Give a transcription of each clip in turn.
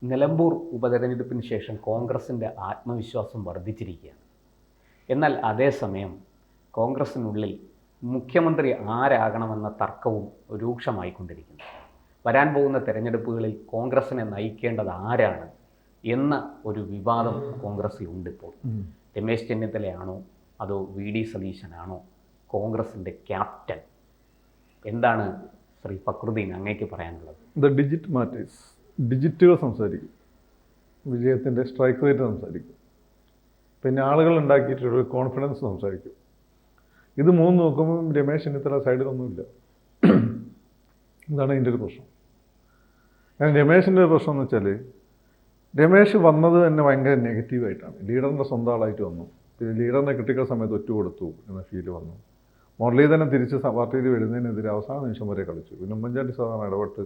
നിലമ്പൂർ ഉപതെരഞ്ഞെടുപ്പിന് ശേഷം കോൺഗ്രസിൻ്റെ ആത്മവിശ്വാസം വർദ്ധിച്ചിരിക്കുകയാണ്. എന്നാൽ അതേസമയം കോൺഗ്രസിനുള്ളിൽ മുഖ്യമന്ത്രി ആരാകണമെന്ന തർക്കവും രൂക്ഷമായിക്കൊണ്ടിരിക്കുന്നു. വരാൻ പോകുന്ന തെരഞ്ഞെടുപ്പുകളിൽ കോൺഗ്രസിനെ നയിക്കേണ്ടത് ആരാണ് എന്ന ഒരു വിവാദം കോൺഗ്രസിലുണ്ട്. ഇപ്പോൾ രമേശ് ചെന്നിത്തലയാണോ അതോ വി ഡി സതീശനാണോ കോൺഗ്രസിൻ്റെ ക്യാപ്റ്റൻ? എന്താണ് ശ്രീ ഫക്രുദ്ദീൻ അങ്ങേക്ക് പറയാനുള്ളത്? Digit matters. ഡിജിറ്റുകൾ സംസാരിക്കും, വിജയത്തിൻ്റെ സ്ട്രൈക്ക് റേറ്റ് സംസാരിക്കും, പിന്നെ ആളുകൾ ഉണ്ടാക്കിയിട്ടൊരു കോൺഫിഡൻസ് സംസാരിക്കും. ഇത് മൂന്ന് നോക്കുമ്പോൾ രമേശ് ചെന്നിത്തല സൈഡിലൊന്നുമില്ല. ഇതാണ് ഇതിൻ്റെ ഒരു പ്രശ്നം. രമേശിൻ്റെ ഒരു പ്രശ്നം എന്ന് വെച്ചാൽ രമേശ് വന്നത് തന്നെ ഭയങ്കര നെഗറ്റീവായിട്ടാണ്. ലീഡറിൻ്റെ സ്വന്തം ആളായിട്ട് വന്നു, പിന്നെ ലീഡറിനെ ക്രിട്ടിക്കൽ സമയത്ത് ഒറ്റുകൊടുത്തു എന്ന ഫീല് വന്നു. മുരളീധരനെ തിരിച്ച് പാർട്ടിയിൽ വരുന്നതിനെതിരെ അവസാന നിമിഷം വരെ കളിച്ചു. പിന്നെ ഉമ്മൻചാണ്ടി സാധാരണ ഇടപെട്ട്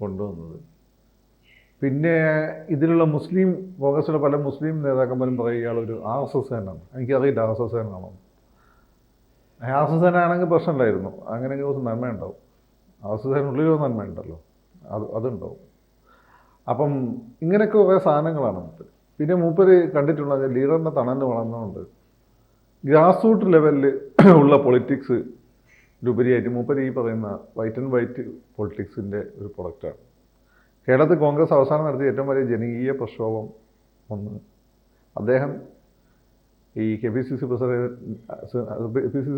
കൊണ്ടുവന്നത്. പിന്നെ ഇതിലുള്ള മുസ്ലിം കോൺഗ്രസിലെ പല മുസ്ലിം നേതാക്കന്മാരും പറയും ഇയാളൊരു RSSകാരനാണ്. എനിക്കറിയില്ല RSSകാരനാണോ. RSSകാരനാണെങ്കിൽ പ്രശ്നമില്ലായിരുന്നു, അങ്ങനെയെങ്കിൽ കുറച്ച് നന്മ ഉണ്ടാവും. RSSകാരനുള്ളിലോ നന്മ ഉണ്ടല്ലോ, അതുണ്ടാവും. അപ്പം ഇങ്ങനെയൊക്കെ കുറേ സാധനങ്ങളാണ് മൂപ്പര്. പിന്നെ മൂപ്പര് കണ്ടിട്ടുള്ളത് ലീഡറിൻ്റെ തണലിൽ വളർന്നുകൊണ്ട് ഗ്രാസ് റൂട്ട് ലെവലിൽ ഉള്ള പൊളിറ്റിക്സ് ഉപരിയായിട്ട് മൂപ്പര് ഈ പറയുന്ന വൈറ്റ് ആൻഡ് വൈറ്റ് പൊളിറ്റിക്സിൻ്റെ ഒരു പ്രൊഡക്റ്റാണ്. കേരളത്തിൽ കോൺഗ്രസ് അവസാനം നടത്തിയ ഏറ്റവും വലിയ ജനകീയ പ്രക്ഷോഭം ഒന്ന് അദ്ദേഹം ഈ KPCC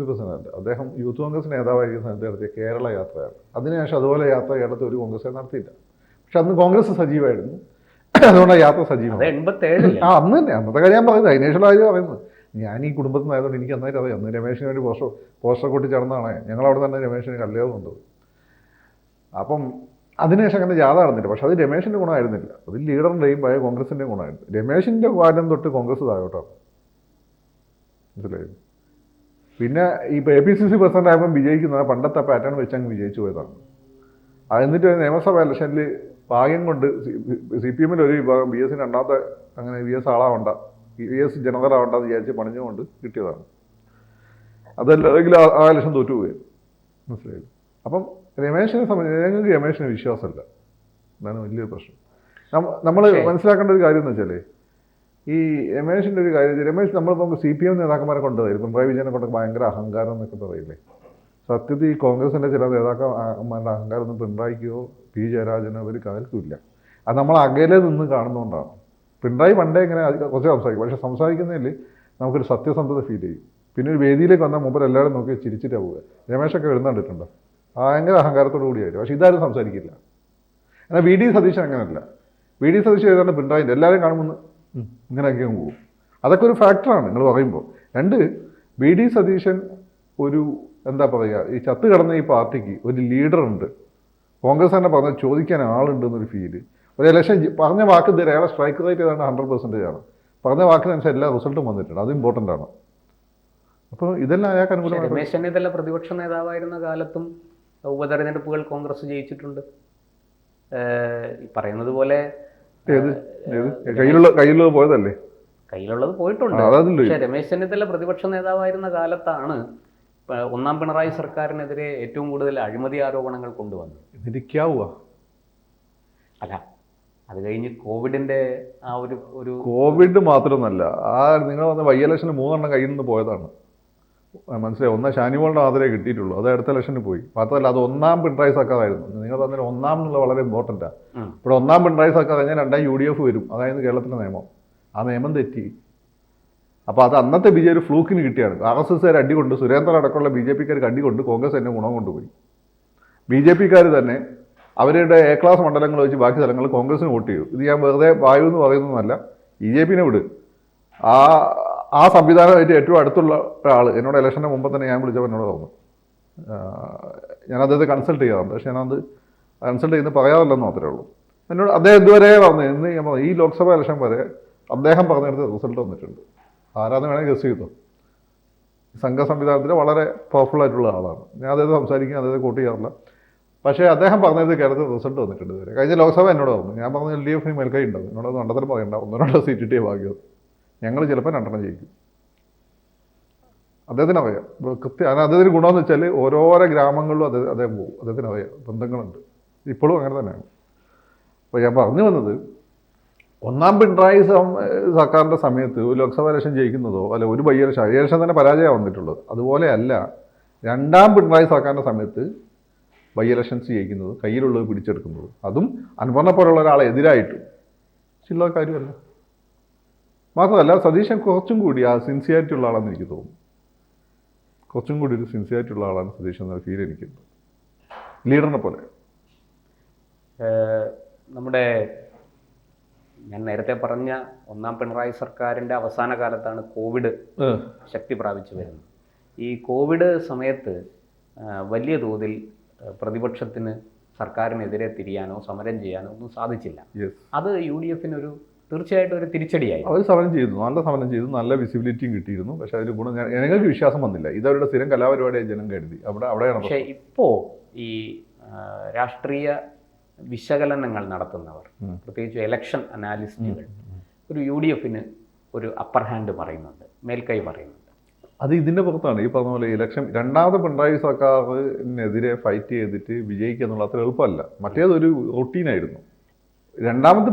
പ്രസിഡന്റ് അദ്ദേഹം യൂത്ത് കോൺഗ്രസ് നേതാവായിരിക്കുന്ന സമയത്ത് നടത്തിയ കേരള യാത്രയാണ്. അതിനുശേഷം അതുപോലെ യാത്ര കേരളത്തിൽ ഒരു കോൺഗ്രസ് നടത്തിയില്ല. പക്ഷെ അന്ന് കോൺഗ്രസ് സജീവമായിരുന്നു, അതുകൊണ്ടാണ് യാത്ര സജീവം. അന്ന് തന്നെ അന്നത്തെ കാര്യം ഞാൻ പറയുന്നത്, അതിനുശേഷമുള്ള കാര്യം പറയുന്നത്. ഞാൻ ഈ കുടുംബത്തിൽ നിന്നായതുകൊണ്ട് എനിക്ക് നന്നായിട്ട് അറിയാം. അന്ന് രമേശിന് വേണ്ടി പോസ്റ്റർ കൊട്ടി ചേർന്നതാണ് ഞങ്ങളവിടെ തന്നെ രമേശിന് കല്ലേറുന്നുണ്ട്. അപ്പം അതിനുശേഷം അങ്ങനെ ജാഥ നടന്നില്ല. പക്ഷെ അത് രമേശിൻ്റെ ഗുണമായിരുന്നില്ല, അത് ലീഡറിൻ്റെയും പഴയ കോൺഗ്രസിൻ്റെയും ഗുണമായിരുന്നു. രമേശിൻ്റെ കാലം തൊട്ട് കോൺഗ്രസ് താഴോട്ടാണ്, മനസ്സിലായത്. പിന്നെ ഈ APCC പ്രസിഡന്റ് ആയപ്പം വിജയിക്കുന്നത് പണ്ടത്തെ പാറ്റേൺ വെച്ച് അങ്ങ് വിജയിച്ചു പോയതാണ്. എന്നിട്ട് നിയമസഭാ ഇലക്ഷനിൽ ഭാഗ്യം കൊണ്ട് CPM-ൽ ഒരു വിഭാഗം VS രണ്ടാമത്തെ അങ്ങനെ VS ആളാവണ്ട, VS ജനറലാവണ്ടെന്ന് വിചാരിച്ച് പണിഞ്ഞുകൊണ്ട് കിട്ടിയതാണ്. അതല്ലെങ്കിൽ ആ ഇലക്ഷൻ തോറ്റുപോയി, മനസ്സിലായി. അപ്പം രമേശിനെ സംബന്ധിച്ച് ഞങ്ങൾക്ക് രമേശിന് വിശ്വാസമല്ല, അതാണ് വലിയൊരു പ്രശ്നം. നമ്മൾ മനസ്സിലാക്കേണ്ട ഒരു കാര്യം എന്ന് വെച്ചാൽ ഈ രമേശിൻ്റെ ഒരു കാര്യം, രമേശ് നമ്മളിപ്പോൾ CPM നേതാക്കന്മാരെ കൊണ്ടുപോയി പിണറായി വിജയനെ കൊണ്ട് ഭയങ്കര അഹങ്കാരം എന്നൊക്കെ പറയില്ലേ. സത്യത്തിൽ ഈ കോൺഗ്രസിൻ്റെ ചില നേതാക്കന്മാരുടെ അഹങ്കാരമൊന്നും പിണറായിക്കോ P ജയരാജനോ അവർ കാൽക്കില്ല. അത് നമ്മൾ അകലെ നിന്ന് കാണുന്നതുകൊണ്ടാണ്. പിണറായി പണ്ടേ ഇങ്ങനെ കുറച്ച് സംസാരിക്കും, പക്ഷെ സംസാരിക്കുന്നതിൽ നമുക്കൊരു സത്യസന്ധത ഫീൽ ചെയ്യും. പിന്നെ ഒരു വേദിയിലേക്ക് വന്നാൽ മുമ്പ് എല്ലാവരും നോക്കി ചിരിച്ചിട്ടാണ് പോവുക. രമേശൊക്കെ എഴുന്നണ്ടിട്ടുണ്ടോ ഭയങ്കര അഹങ്കാരത്തോടു കൂടിയായിരുന്നു. പക്ഷെ ഇതാരും സംസാരിക്കില്ല. എന്നാൽ VD സതീശൻ അങ്ങനെയല്ല. VD സതീശൻ ഏതാണ്ട് പിണറായിൻ്റെ എല്ലാവരും കാണുമ്പോൾ ഇങ്ങനെയൊക്കെ പോകും. അതൊക്കെ ഒരു ഫാക്ടറാണ് നിങ്ങൾ പറയുമ്പോൾ. രണ്ട്, VD സതീശൻ ഒരു എന്താ പറയുക, ഈ ചത്ത് കിടന്ന ഈ പാർട്ടിക്ക് ഒരു ലീഡറുണ്ട്, കോൺഗ്രസ് തന്നെ പറഞ്ഞ ചോദിക്കാൻ ആളുണ്ടെന്നൊരു ഫീല്. ഒരു ഇലക്ഷൻ പറഞ്ഞ വാക്ക് തരാം, അയാളെ സ്ട്രൈക്ക് റേറ്റ് ഏതാണ്ട് 100% ആണ്. പറഞ്ഞ വാക്കിനനുസരിച്ച് എല്ലാ റിസൾട്ടും വന്നിട്ടുണ്ട്, അത് ഇമ്പോർട്ടൻ്റ് ആണ്. അപ്പോൾ ഇതെല്ലാം അയാൾക്ക് അനുകൂലമായി. രമേശ് ചെന്നിത്തല പ്രതിപക്ഷ നേതാവായിരുന്ന കാലത്തും ഉപതെരഞ്ഞെടുപ്പുകൾ കോൺഗ്രസ് ജയിച്ചിട്ടുണ്ട്. പറയുന്നത് പോലെ കയ്യിലുള്ളത് പോയതല്ലേ, കയ്യിലുള്ളത് പോയിട്ടുണ്ട്. പക്ഷേ രമേശ് ചെന്നിത്തല പ്രതിപക്ഷ നേതാവായിരുന്ന കാലത്താണ് ഒന്നാം പിണറായി സർക്കാരിനെതിരെ ഏറ്റവും കൂടുതൽ അഴിമതി ആരോപണങ്ങൾ കൊണ്ടുവന്നത്. അല്ല, അത് കഴിഞ്ഞ് കോവിഡിന്റെ ആ ഒരു കോവിഡ് മാത്രമൊന്നല്ല, നിങ്ങൾ വന്ന ഇലക്ഷന് 3 കയ്യിൽ നിന്ന് പോയതാണ്, മനസ്സിലായി. ഒന്ന് ഷാനിമോളുടെ മാത്രമേ കിട്ടിയിട്ടുള്ളൂ, അത് അടുത്ത ഇലക്ഷന് പോയി. മാത്രമല്ല അത് ഒന്നാം പിണറായി സർക്കാരായിരുന്നു. നിങ്ങൾ പറഞ്ഞാൽ ഒന്നാം എന്നുള്ള വളരെ ഇമ്പോർട്ടൻ്റാണ്. ഇവിടെ ഒന്നാം പിണറായി സർക്കാർ കഴിഞ്ഞാൽ 2 UDF വരും, അതായത് കേരളത്തിൻ്റെ നിയമം. ആ നിയമം തെറ്റി. അപ്പോൾ അത് അന്നത്തെ BJP ഒരു ഫ്ലൂക്കിന് കിട്ടിയാണ്. RSSകാർ അടികൊണ്ട്, സുരേന്ദ്രൻ അടക്കമുള്ള BJPക്കാർക്ക് അടികൊണ്ട് കോൺഗ്രസ് തന്നെ ഗുണം കൊണ്ടുപോയി. BJPക്കാർ തന്നെ അവരുടെ A ക്ലാസ് മണ്ഡലങ്ങൾ വെച്ച് ബാക്കി സ്ഥലങ്ങളിൽ കോൺഗ്രസിന് വോട്ട് ചെയ്തു. ഇത് ഞാൻ വെറുതെ വായു എന്ന് പറയുന്നതല്ല, BJPനെ വിട്. ആ സംവിധാനമായിട്ട് ഏറ്റവും അടുത്തുള്ള ഒരാൾ എന്നോട് ഇലക്ഷൻ്റെ മുമ്പ് തന്നെ ഞാൻ വിളിച്ചപ്പോൾ എന്നോട് പറഞ്ഞു, ഞാൻ അദ്ദേഹത്തെ കൺസൾട്ട് ചെയ്യാറുണ്ട്, പക്ഷേ ഞാനത് കൺസൾട്ട് ചെയ്യുന്നത് പറയാറില്ലെന്ന് മാത്രമേ ഉള്ളൂ. എന്നോട് അദ്ദേഹം ഇതുവരെ പറഞ്ഞു, ഇന്ന് ഞാൻ പറഞ്ഞു ഈ ലോക്സഭാ ഇലക്ഷൻ വരെ അദ്ദേഹം പറഞ്ഞെടുത്ത് റിസൾട്ട് വന്നിട്ടുണ്ട്. ആരാന്ന് വേണമെങ്കിൽ ഗസ് ചെയ്തോ. സംഘ സംവിധാനത്തിൽ വളരെ പവർഫുൾ ആയിട്ടുള്ള ആളാണ്. ഞാൻ അദ്ദേഹത്തെ സംസാരിക്കും, അദ്ദേഹത്തെ കോട്ട് ചെയ്യാറില്ല. പക്ഷേ അദ്ദേഹം പറഞ്ഞത് കേരളത്തിൽ റിസൾട്ട് വന്നിട്ടുണ്ട് ഇതുവരെ. കഴിഞ്ഞ ലോക്സഭ എന്നോട് പറഞ്ഞു, ഞാൻ പറഞ്ഞു LDF മേൽക്കൈ ഉണ്ടാവും, എന്നോട് മണ്ഡലത്തിൽ പറയണ്ട, 1-2 സീറ്റ് കിട്ടിയേ ഭാഗ്യം, ഞങ്ങൾ ചിലപ്പോൾ 2 ജയിക്കും. അദ്ദേഹത്തിന് അറിയാം കൃത്യം. അദ്ദേഹത്തിന് ഗുണമെന്ന് വെച്ചാൽ ഓരോരോ ഗ്രാമങ്ങളിലും അദ്ദേഹം പോകും, അദ്ദേഹത്തിന് അറിയാം, ബന്ധങ്ങളുണ്ട്. ഇപ്പോഴും അങ്ങനെ തന്നെയാണ്. അപ്പോൾ ഞാൻ പറഞ്ഞു വന്നത്, ഒന്നാം പിണറായി സർക്കാരിൻ്റെ സമയത്ത് ഒരു ലോക്സഭാ ഇലക്ഷൻ ജയിക്കുന്നതോ അല്ല ഒരു ബൈ ഇലക്ഷൻ തന്നെ പരാജയം വന്നിട്ടുള്ളത്, അതുപോലെയല്ല രണ്ടാം പിണറായി സർക്കാരിൻ്റെ സമയത്ത് ബൈ ഇലക്ഷൻസ് ജയിക്കുന്നത്, കയ്യിലുള്ളത് പിടിച്ചെടുക്കുന്നത്, അതും അൻവറിനെ പോലുള്ള ഒരാളെ എതിരായിട്ടും ചില്ലറ കാര്യമല്ല. മാത്രമല്ല സതീശൻ കുറച്ചും കൂടി ആ സിൻസിയാരിറ്റി ഉള്ള ആളാണെന്ന് എനിക്ക് തോന്നുന്നു. കുറച്ചും കൂടി ഒരു സിൻസിയാരിറ്റി ഉള്ള ആളാണ് സതീശൻ എന്ന ഫീൽ എനിക്കുണ്ട്, ലീഡറിനെ പോലെ. നമ്മുടെ ഞാൻ നേരത്തെ പറഞ്ഞ ഒന്നാം പിണറായി സർക്കാരിൻ്റെ അവസാന കാലത്താണ് കോവിഡ് ശക്തി പ്രാപിച്ചു വരുന്നത്. ഈ കോവിഡ് സമയത്ത് വലിയ തോതിൽ പ്രതിപക്ഷത്തിന് സർക്കാരിനെതിരെ തിരിയാനോ സമരം ചെയ്യാനോ ഒന്നും സാധിച്ചില്ല. അത് UDF-ന് തീർച്ചയായിട്ടും ഒരു തിരിച്ചടിയായി. അവർ സമരം ചെയ്തു, നല്ല സമരം ചെയ്തു, നല്ല വിസിബിലിറ്റിയും കിട്ടിയിരുന്നു. പക്ഷേ അതിൽ ഗുണം ഞങ്ങൾക്ക് വിശ്വാസം വന്നില്ല. ഇതവരുടെ സ്ഥിരം കലാപരിപാടിയായി ജനം കരുതി. അവിടെയാണ്. പക്ഷേ ഇപ്പോൾ ഈ രാഷ്ട്രീയ വിശകലനങ്ങൾ നടത്തുന്നവർ, പ്രത്യേകിച്ച് ഇലക്ഷൻ അനാലിസ്റ്റുകൾ, ഒരു UDF-ന് ഒരു അപ്പർ ഹാൻഡ് പറയുന്നുണ്ട്, മേൽക്കൈ പറയുന്നുണ്ട്. അത് ഇതിൻ്റെ പുറത്താണ്. ഈ പറഞ്ഞ പോലെ ഇലക്ഷൻ രണ്ടാമത്തെ പിണറായി സർക്കാരിനെതിരെ ഫൈറ്റ് ചെയ്തിട്ട് വിജയിക്കുക എന്നുള്ളത് അത്ര എളുപ്പമല്ല. മറ്റേതൊരു റൊട്ടീനായിരുന്നു. രണ്ടാമത്തെ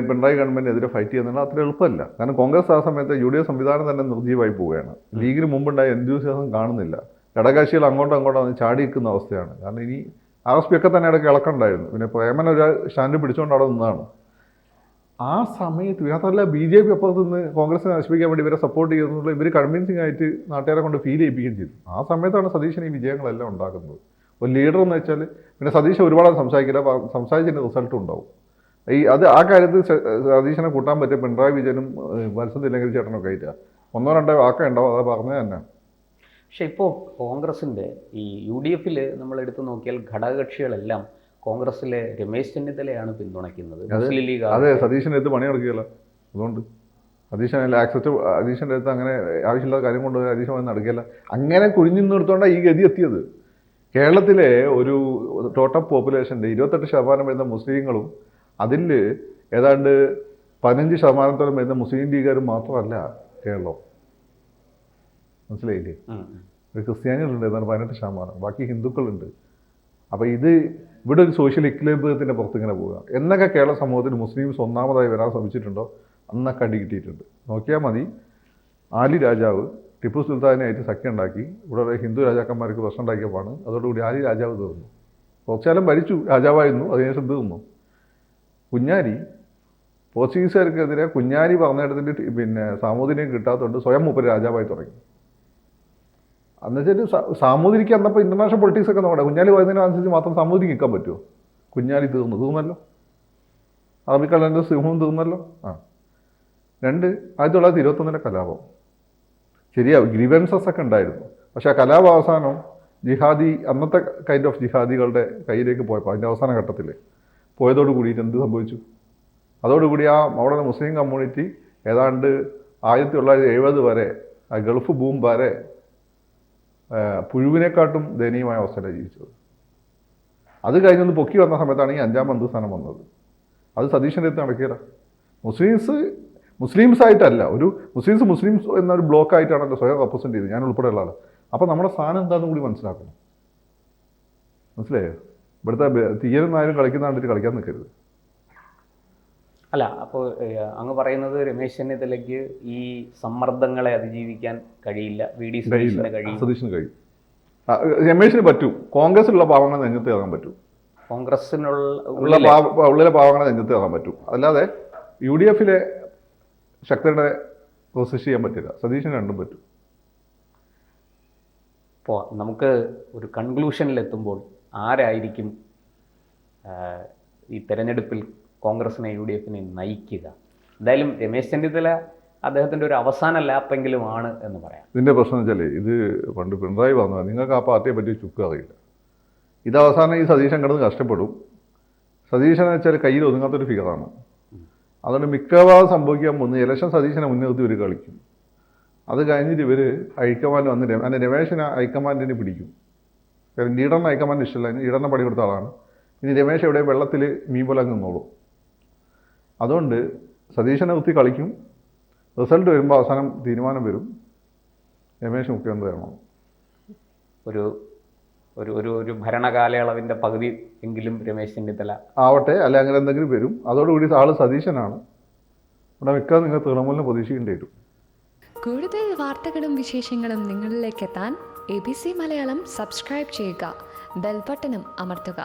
പിണറായി ഗവൺമെൻറ്റിനെതിരെ ഫൈറ്റ് ചെയ്യുന്നത് അത്ര എളുപ്പമല്ല. കാരണം കോൺഗ്രസ് ആ സമയത്ത് UDF സംവിധാനം തന്നെ നിർജ്ജീവമായി പോവുകയാണ്. ലീഗിന് മുമ്പുണ്ടായ എന്തൂസിയാസം കാണുന്നില്ല. ഘടകകക്ഷികൾ അങ്ങോട്ടും ചാടി നിൽക്കുന്ന അവസ്ഥയാണ്. കാരണം ഇനി RSP ഒക്കെ തന്നെ ഇടയ്ക്ക് ഇളക്കണ്ടായിരുന്നു. പിന്നെ പ്രേമൻ ഒരു സ്റ്റാൻഡ് പിടിച്ചുകൊണ്ട് അവിടെ നിന്നാണ്. ആ സമയത്ത് ഇതിനകത്തല്ല BJP അപ്പുറത്ത് നിന്ന് കോൺഗ്രസിനെ നശിപ്പിക്കാൻ വേണ്ടി ഇവരെ സപ്പോർട്ട് ചെയ്യുന്നുള്ള ഇവർ കൺവിൻസിംഗ് ആയിട്ട് നാട്ടുകാരെ കൊണ്ട് ഫീൽ ചെയ്യിപ്പിക്കുകയും ചെയ്തു. ആ സമയത്താണ് സതീശൻ ഈ വിജയങ്ങളെല്ലാം ഉണ്ടാക്കുന്നത്. ഒരു ലീഡർ എന്ന് വെച്ചാൽ പിന്നെ സതീശൻ ഒരുപാട് സംസാരിക്കില്ല, സംസാരിച്ചതിൻ്റെ റിസൾട്ടും ഉണ്ടാവും. ആ കാര്യത്തിൽ സതീശനെ കൂട്ടാൻ പറ്റിയ പിണറായി വിജയനും വത്സൻ തില്ലങ്കേരി ചേട്ടനൊക്കെ ആയിട്ടാ ഒന്നോ രണ്ടോ വാക്കേ ഉണ്ടാവും. അത് പറഞ്ഞത് തന്നെ. പക്ഷെ ഇപ്പോൾ കോൺഗ്രസിൻ്റെ ഈ UDF-ൽ നമ്മൾ എടുത്തു നോക്കിയാൽ ഘടകകക്ഷികളെല്ലാം കോൺഗ്രസിലെ രമേശ് ചെന്നിത്തലയാണ് പിന്തുണയ്ക്കുന്നത്. മുസ്ലിം ലീഗ് അതെ, സതീശൻ്റെ അടുത്ത് പണി നടക്കുകയല്ല. അതുകൊണ്ട് സതീശൻ്റെ അടുത്ത് അങ്ങനെ ആവശ്യമില്ലാത്ത കാര്യം കൊണ്ട് സതീശൻ വന്ന് നടക്കുകയല്ല. അങ്ങനെ കുഴിഞ്ഞു നിർത്തുകൊണ്ടാണ് ഈ ഗതി എത്തിയത്. കേരളത്തിലെ ഒരു ടോട്ടൽ പോപ്പുലേഷൻ്റെ 28% വരുന്ന മുസ്ലിങ്ങളും അതിൽ ഏതാണ്ട് 15% വരുന്ന മുസ്ലിം ലീഗുകാരും മാത്രമല്ല കേരളം. മനസ്സിലായില്ലേ? ഒരു ക്രിസ്ത്യാനികളുണ്ട് ഏതാണ്ട് 18%, ബാക്കി ഹിന്ദുക്കളുണ്ട്. അപ്പോൾ ഇവിടെ ഒരു സോഷ്യൽ ഇക്വിലിബ്രിയത്തിൻ്റെ പുറത്ത് ഇങ്ങനെ പോവുക. എന്നൊക്കെ കേരള സമൂഹത്തിൽ മുസ്ലിംസ് ഒന്നാമതായി വരാൻ ശ്രമിച്ചിട്ടുണ്ടോ അന്നൊക്കെ അടി കിട്ടിയിട്ടുണ്ട്. നോക്കിയാൽ മതി. ആലി രാജാവ് ടിപ്പു സുൽത്താനായിട്ട് സഖ്യം ഉണ്ടാക്കി ഇവിടെ ഹിന്ദു രാജാക്കന്മാർക്ക് പ്രശ്നം ഉണ്ടാക്കിയപ്പോഴാണ് അതോടുകൂടി ആലി രാജാവ് തീർന്നു. കുറച്ചാലും ഭരിച്ചു, രാജാവായിരുന്നു, അതിനുശേഷം തീർന്നു. കുഞ്ഞാലി പോർച്ചുഗീസുകാർക്കെതിരെ കുഞ്ഞാലി പറഞ്ഞിടത്തിൻ്റെ പിന്നെ സാമൂതിരിയും കിട്ടാത്തതുകൊണ്ട് സ്വയം മൂപ്പര് രാജാവായി തുടങ്ങി. എന്നുവെച്ചാൽ സാമൂതിരിക്ക് അന്നപ്പോൾ ഇൻ്റർനാഷണൽ പൊളിറ്റിക്സ് ഒക്കെ നോക്കട്ടെ. കുഞ്ഞാലി പറയുന്നതിനനുസരിച്ച് മാത്രം സാമൂതിരിക്ക് നിൽക്കാൻ പറ്റുമോ? കുഞ്ഞാലി തീർന്നല്ലോ. അറബിക്കടലിൻ്റെ സിംഹവും തീർന്നല്ലോ. 1921 കലാപം. ശരിയാ, ഗ്രീവൻസസ് ഒക്കെ ഉണ്ടായിരുന്നു. പക്ഷേ ആ കലാപം അവസാനം ജിഹാദി, അന്നത്തെ കൈൻഡ് ഓഫ് ജിഹാദികളുടെ കയ്യിലേക്ക് പോയപ്പോൾ അതിൻ്റെ അവസാന ഘട്ടത്തിൽ പോയതോട് കൂടിയിട്ട് എന്ത് സംഭവിച്ചു? അതോടുകൂടി അവിടെ മുസ്ലിം കമ്മ്യൂണിറ്റി ഏതാണ്ട് 1970 വരെ ആ ഗൾഫ് ബൂം വരെ പുഴുവിനെക്കാട്ടും ദയനീയമായ അവസ്ഥയിലാണ് ജീവിച്ചത്. അത് കഴിഞ്ഞൊന്ന് പൊക്കി വന്ന സമയത്താണ് ഈ 5ാം മന്ത്രിസ്ഥാനം വന്നത്. അത് സതീശൻ്റെ അടുത്ത് നടക്കില്ല. മുസ്ലിംസ് ആയിട്ടല്ല, ഒരു മുസ്ലിംസ് എന്നൊരു ബ്ലോക്ക് ആയിട്ടാണല്ലോ സ്വയം റെപ്രസെൻറ്റ് ചെയ്തത്, ഞാൻ ഉൾപ്പെടെയുള്ള ആൾ. അപ്പോൾ നമ്മുടെ സ്ഥാനം എന്താണെന്ന് കൂടി മനസ്സിലാക്കണം. മനസ്സിലായോ? ഇവിടുത്തെ തീയനും നായരും കളിക്കുന്ന കണ്ടിട്ട് കളിക്കാൻ നിൽക്കരുത്. അല്ല, അപ്പോൾ അങ്ങ് പറയുന്നത് രമേശ് ചെന്നിത്തലയ്ക്ക് ഈ സമ്മർദ്ദങ്ങളെ അതിജീവിക്കാൻ കഴിയില്ല, സതീശന് കഴിയും. രമേശിന് പറ്റും. കോൺഗ്രസിലുള്ള പാവങ്ങളെ നെഞ്ഞത്ത് കയറാൻ പറ്റും. ഉള്ളിലെ പാവങ്ങളെ നെഞ്ഞത്ത് കയറാൻ പറ്റും. അല്ലാതെ UDF-ലെ ശക്തരുടെ റെസിസ്റ്റ് ചെയ്യാൻ പറ്റില്ല. സതീശന് രണ്ടും പറ്റും. ഇപ്പോൾ നമുക്ക് ഒരു കൺക്ലൂഷനിലെത്തുമ്പോൾ ആരായിരിക്കും ഈ തെരഞ്ഞെടുപ്പിൽ കോൺഗ്രസിനെ UDF-നെ നയിക്കുക? എന്തായാലും രമേശ് ചെന്നിത്തല അദ്ദേഹത്തിൻ്റെ ഒരു അവസാന ലാപ്പെങ്കിലും ആണ് എന്ന് പറയാം. ഇതിൻ്റെ പ്രശ്നം വെച്ചാൽ ഇത് പണ്ട് പിണറായി പറഞ്ഞത്, നിങ്ങൾക്ക് ആ പാർട്ടിയെ പറ്റി ചുക്ക് അറിയില്ല. ഇത് അവസാനം ഈ സതീശൻ കിടന്ന് കഷ്ടപ്പെടും. സതീശനെ വെച്ചാൽ കയ്യിൽ ഒതുങ്ങാത്തൊരു ഫിഗറാണ്. അതുകൊണ്ട് മിക്കവാറും സംഭവിക്കാൻ പോകുന്നത് ഇലക്ഷൻ സതീശനെ മുൻനിർത്തി ഇവർ കളിക്കും. അത് കഴിഞ്ഞിട്ട് ഇവർ ഹൈക്കമാൻഡ് വന്നിട്ട് അതിൻ്റെ രമേശിനെ ഹൈക്കമാൻഡിനെ പിടിക്കും. ലീഡറിന് ഹൈക്കമാൻഡ് ഇഷ്ടമല്ല, ലീഡറിനെ പടി കൊടുത്ത ആളാണ്. ഇനി രമേശ് എവിടെ വെള്ളത്തിൽ മീൻ പോലെ അങ്ങ് നിന്നോളും. അതുകൊണ്ട് സതീശനെ നിർത്തി കളിക്കും. റിസൾട്ട് വരുമ്പോൾ അവസാനം തീരുമാനം വരും, രമേശ് മുഖ്യമന്ത്രി ആണോ. ഒരു ഭരണകാലയളവിൻ്റെ പകുതി എങ്കിലും രമേശ് ചെന്നിത്തല ആവട്ടെ, അല്ല അങ്ങനെ എന്തെങ്കിലും വരും. അതോടുകൂടി ആൾ സതീശനാണ്. ഇവിടെ മിക്ക നിങ്ങൾ തൃണമൂലിനെ പ്രതീക്ഷിക്കേണ്ടി വരും. കൂടുതൽ വാർത്തകളും വിശേഷങ്ങളും നിങ്ങളിലേക്ക് എത്താൻ ABC മലയാളം സബ്സ്ക്രൈബ് ചെയ്യുക, ബെൽ ബട്ടണും അമർത്തുക.